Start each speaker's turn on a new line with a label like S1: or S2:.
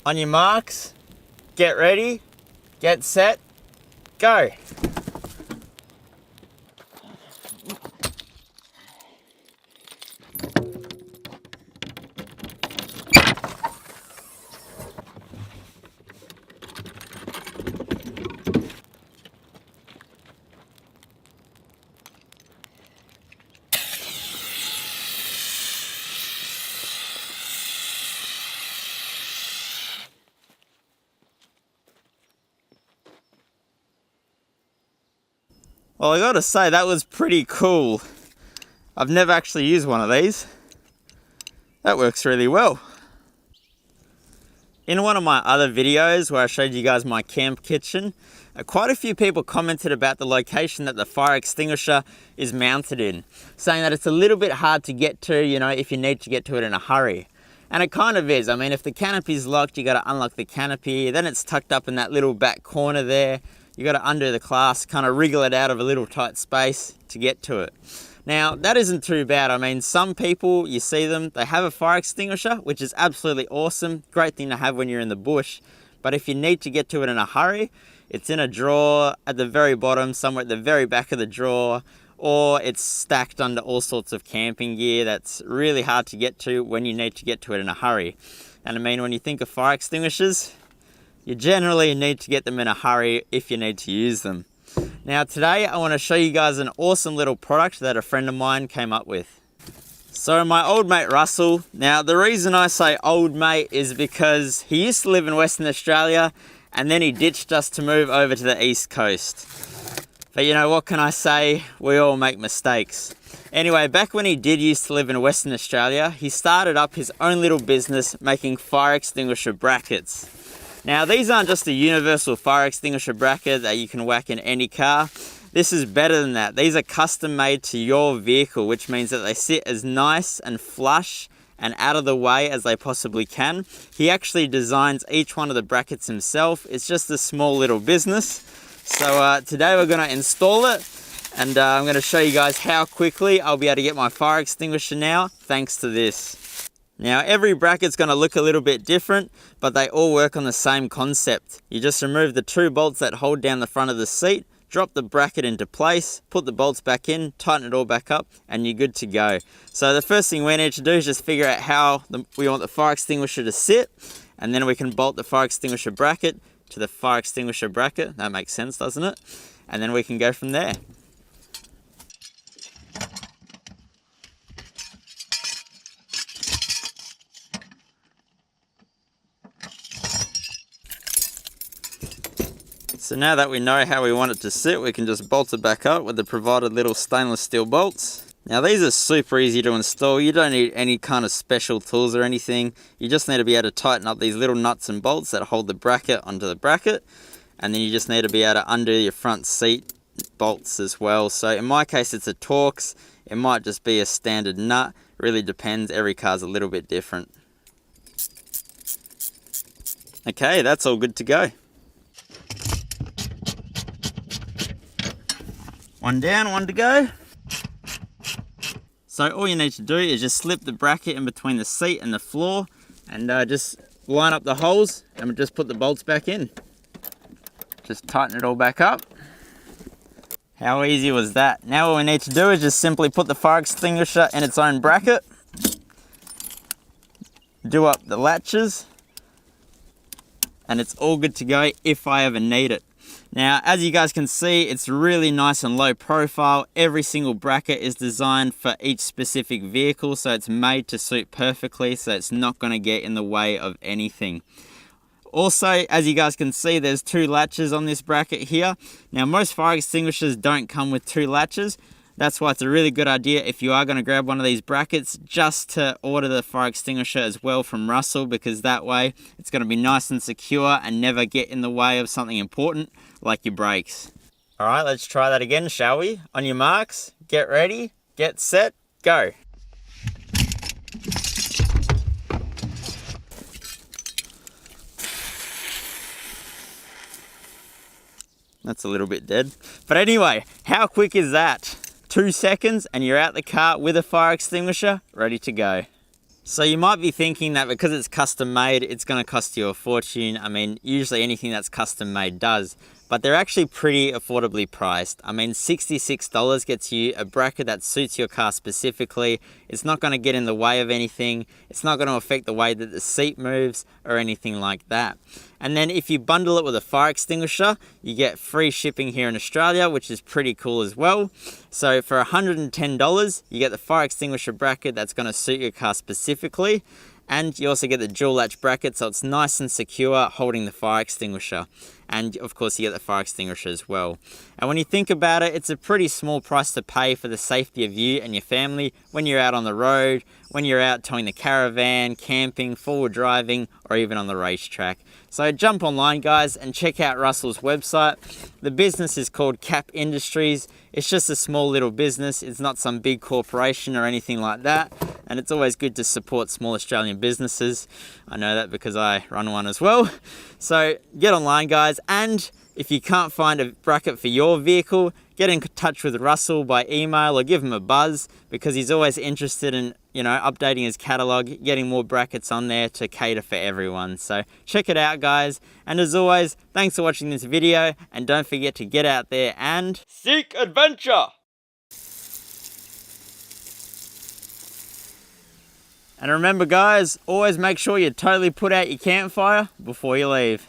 S1: On your marks, get ready, get set, go. Well, I gotta say, that was pretty cool. I've never actually used one of these. That works really well. In one of my other videos where I showed you guys my camp kitchen, quite a few people commented about the location that the fire extinguisher is mounted in, saying that it's a little bit hard to get to, you know, if you need to get to it in a hurry. And it kind of is. I mean, if the canopy's locked, you gotta unlock the canopy, then it's tucked up in that little back corner there. You got to undo the clasp, kind of wriggle it out of a little tight space to get to it. Now, that isn't too bad. I mean, some people, you see them, they have a fire extinguisher, which is absolutely awesome. Great thing to have when you're in the bush. But if you need to get to it in a hurry, it's in a drawer at the very bottom, somewhere at the very back of the drawer, or it's stacked under all sorts of camping gear that's really hard to get to when you need to get to it in a hurry. And I mean, when you think of fire extinguishers, you generally need to get them in a hurry if you need to use them. Now today I want to show you guys an awesome little product that a friend of mine came up with. So my old mate Russell, now the reason I say old mate is because he used to live in Western Australia and then he ditched us to move over to the East Coast. But you know, what can I say? We all make mistakes. Anyway, back when he did used to live in Western Australia, he started up his own little business making fire extinguisher brackets. Now, these aren't just a universal fire extinguisher bracket that you can whack in any car. This is better than that. These are custom made to your vehicle, which means that they sit as nice and flush and out of the way as they possibly can. He actually designs each one of the brackets himself. It's just a small little business. So today we're going to install it, and I'm going to show you guys how quickly I'll be able to get my fire extinguisher now, thanks to this. Now, every bracket's going to look a little bit different, but they all work on the same concept. You just remove the two bolts that hold down the front of the seat, drop the bracket into place, put the bolts back in, tighten it all back up, and you're good to go. So the first thing we need to do is just figure out how we want the fire extinguisher to sit, and then we can bolt the fire extinguisher bracket to the fire extinguisher bracket. That makes sense, doesn't it? And then we can go from there. So now that we know how we want it to sit, we can just bolt it back up with the provided little stainless steel bolts. Now these are super easy to install. You don't need any kind of special tools or anything. You just need to be able to tighten up these little nuts and bolts that hold the bracket onto the bracket. And then you just need to be able to undo your front seat bolts as well. So in my case, it's a Torx. It might just be a standard nut. It really depends. Every car's a little bit different. Okay, that's all good to go. One down, one to go. So all you need to do is just slip the bracket in between the seat and the floor, and just line up the holes, and we'll just put the bolts back in. Just tighten it all back up. How easy was that? Now all we need to do is just simply put the fire extinguisher in its own bracket, do up the latches, and it's all good to go if I ever need it. Now, as you guys can see, it's really nice and low profile. Every single bracket is designed for each specific vehicle, so it's made to suit perfectly, so it's not going to get in the way of anything. Also, as you guys can see, there's two latches on this bracket here. Now, most fire extinguishers don't come with two latches. That's why it's a really good idea if you are going to grab one of these brackets just to order the fire extinguisher as well from Russell, because that way it's going to be nice and secure and never get in the way of something important like your brakes. All right, let's try that again, shall we? On your marks, get ready, get set, go. That's a little bit dead. But anyway, how quick is that? 2 seconds and you're out the car with a fire extinguisher, ready to go. So you might be thinking that because it's custom made, it's going to cost you a fortune. I mean, usually anything that's custom made does, but they're actually pretty affordably priced. I mean, $66 gets you a bracket that suits your car specifically. It's not going to get in the way of anything. It's not going to affect the way that the seat moves or anything like that. And then if you bundle it with a fire extinguisher, you get free shipping here in Australia, which is pretty cool as well. So for $110, you get the fire extinguisher bracket that's going to suit your car specifically. And you also get the dual latch bracket, so it's nice and secure holding the fire extinguisher. And of course you get the fire extinguisher as well. And when you think about it, it's a pretty small price to pay for the safety of you and your family when you're out on the road, when you're out towing the caravan, camping, forward driving, or even on the racetrack. So jump online, guys, and check out Russell's website. The business is called Kap Industries. It's just a small little business. It's not some big corporation or anything like that. And it's always good to support small Australian businesses. I know that because I run one as well. So get online, guys. And if you can't find a bracket for your vehicle, get in touch with Russell by email or give him a buzz, because he's always interested in, updating his catalog, getting more brackets on there to cater for everyone. So check it out, guys. And as always, thanks for watching this video, and don't forget to get out there and seek adventure. And remember, guys, always make sure you totally put out your campfire before you leave.